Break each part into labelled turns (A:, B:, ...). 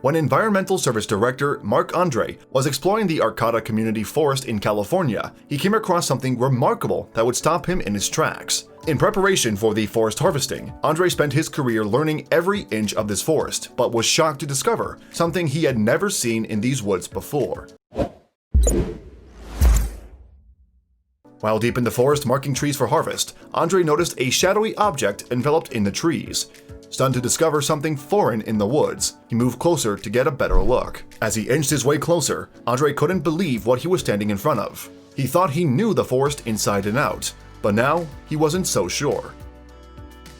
A: When Environmental Service Director Marc Andre was exploring the Arcata Community Forest in California, he came across something remarkable that would stop him in his tracks. In preparation for the forest harvesting, Andre spent his career learning every inch of this forest, but was shocked to discover something he had never seen in these woods before. While deep in the forest marking trees for harvest, Andre noticed a shadowy object enveloped in the trees. Stunned to discover something foreign in the woods, he moved closer to get a better look. As he inched his way closer, Andre couldn't believe what he was standing in front of. He thought he knew the forest inside and out, but now he wasn't so sure.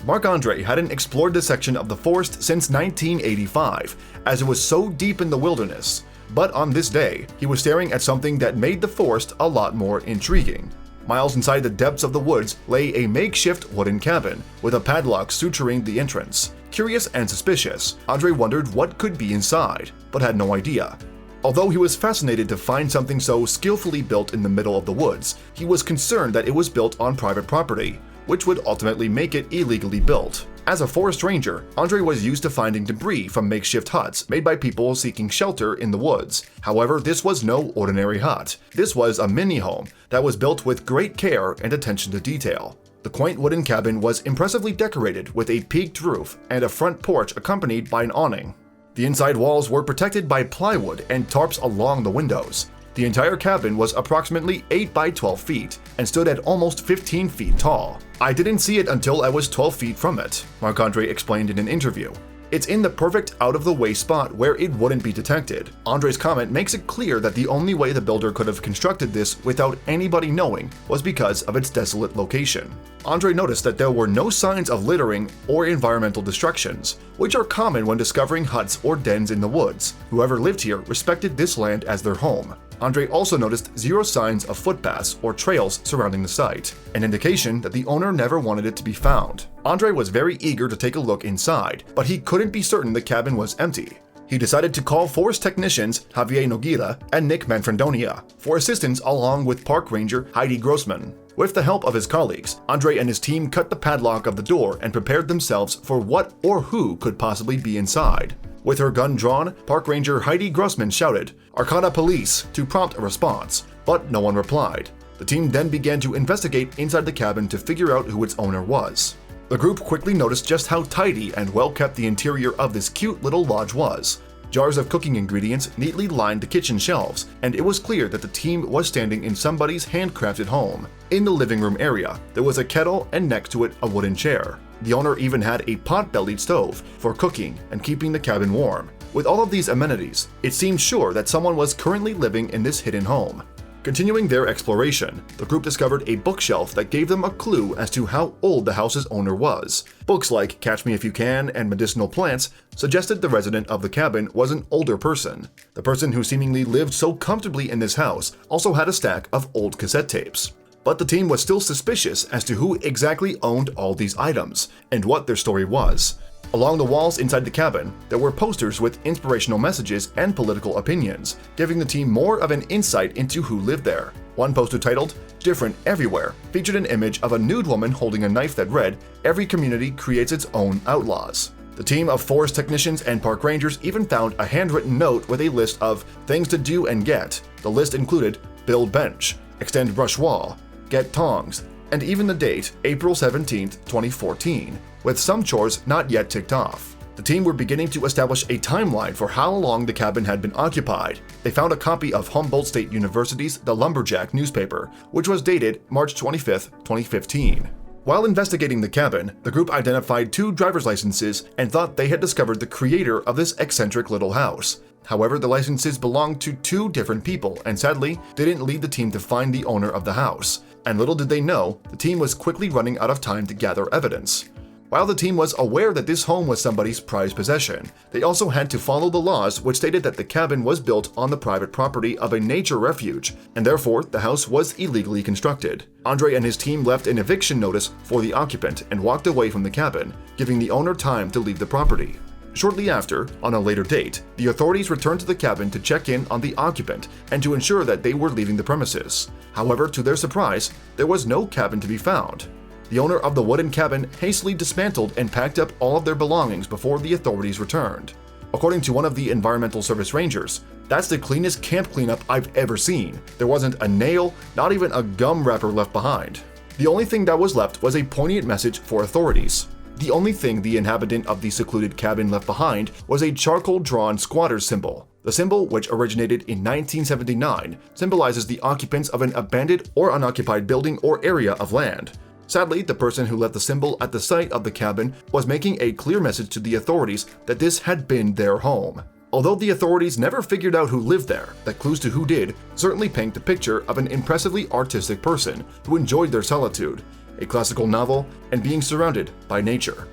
A: Marc-Andre hadn't explored this section of the forest since 1985, as it was so deep in the wilderness. But on this day, he was staring at something that made the forest a lot more intriguing. Miles inside the depths of the woods lay a makeshift wooden cabin, with a padlock suturing the entrance. Curious and suspicious, Andre wondered what could be inside, but had no idea. Although he was fascinated to find something so skillfully built in the middle of the woods, he was concerned that it was built on private property, which would ultimately make it illegally built. As a forest ranger, Andre was used to finding debris from makeshift huts made by people seeking shelter in the woods. However, this was no ordinary hut. This was a mini-home that was built with great care and attention to detail. The quaint wooden cabin was impressively decorated with a peaked roof and a front porch accompanied by an awning. The inside walls were protected by plywood and tarps along the windows. The entire cabin was approximately 8 by 12 feet and stood at almost 15 feet tall. "I didn't see it until I was 12 feet from it," Marc-Andre explained in an interview. "It's in the perfect out-of-the-way spot where it wouldn't be detected." Andre's comment makes it clear that the only way the builder could have constructed this without anybody knowing was because of its desolate location. Andre noticed that there were no signs of littering or environmental destructions, which are common when discovering huts or dens in the woods. Whoever lived here respected this land as their home. Andre also noticed zero signs of footpaths or trails surrounding the site, an indication that the owner never wanted it to be found. Andre was very eager to take a look inside, but he couldn't be certain the cabin was empty. He decided to call forest technicians Javier Noguera and Nick Manfredonia for assistance along with park ranger Heidi Grossman. With the help of his colleagues, Andre and his team cut the padlock of the door and prepared themselves for what or who could possibly be inside. With her gun drawn, Park Ranger Heidi Grossman shouted, "Arcata Police," to prompt a response, but no one replied. The team then began to investigate inside the cabin to figure out who its owner was. The group quickly noticed just how tidy and well-kept the interior of this cute little lodge was. Jars of cooking ingredients neatly lined the kitchen shelves, and it was clear that the team was standing in somebody's handcrafted home. In the living room area, there was a kettle and next to it a wooden chair. The owner even had a pot-bellied stove for cooking and keeping the cabin warm. With all of these amenities, it seemed sure that someone was currently living in this hidden home. Continuing their exploration, the group discovered a bookshelf that gave them a clue as to how old the house's owner was. Books like Catch Me If You Can and Medicinal Plants suggested the resident of the cabin was an older person. The person who seemingly lived so comfortably in this house also had a stack of old cassette tapes. But the team was still suspicious as to who exactly owned all these items and what their story was. Along the walls inside the cabin, there were posters with inspirational messages and political opinions, giving the team more of an insight into who lived there. One poster titled, "Different Everywhere," featured an image of a nude woman holding a knife that read, "Every community creates its own outlaws." The team of forest technicians and park rangers even found a handwritten note with a list of things to do and get. The list included build bench, extend brush wall, get tongs, and even the date, April 17, 2014, with some chores not yet ticked off. The team were beginning to establish a timeline for how long the cabin had been occupied. They found a copy of Humboldt State University's The Lumberjack newspaper, which was dated March 25, 2015. While investigating the cabin, the group identified 2 driver's licenses and thought they had discovered the creator of this eccentric little house. However, the licenses belonged to 2 different people and sadly didn't lead the team to find the owner of the house. And little did they know, the team was quickly running out of time to gather evidence. While the team was aware that this home was somebody's prized possession, they also had to follow the laws which stated that the cabin was built on the private property of a nature refuge, and therefore the house was illegally constructed. Andre and his team left an eviction notice for the occupant and walked away from the cabin, giving the owner time to leave the property. Shortly after, on a later date, the authorities returned to the cabin to check in on the occupant and to ensure that they were leaving the premises. However, to their surprise, there was no cabin to be found. The owner of the wooden cabin hastily dismantled and packed up all of their belongings before the authorities returned. According to one of the environmental service rangers, "That's the cleanest camp cleanup I've ever seen. There wasn't a nail, not even a gum wrapper left behind. The only thing that was left was a poignant message for authorities. The only thing the inhabitant of the secluded cabin left behind was a charcoal-drawn squatter's symbol. The symbol, which originated in 1979, symbolizes the occupants of an abandoned or unoccupied building or area of land. Sadly, the person who left the symbol at the site of the cabin was making a clear message to the authorities that this had been their home. Although the authorities never figured out who lived there, the clues to who did certainly paint a picture of an impressively artistic person who enjoyed their solitude, a classical novel, and being surrounded by nature."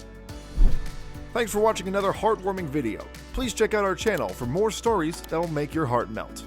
A: Thanks for watching another heartwarming video. Please check out our channel for more stories that will make your heart melt.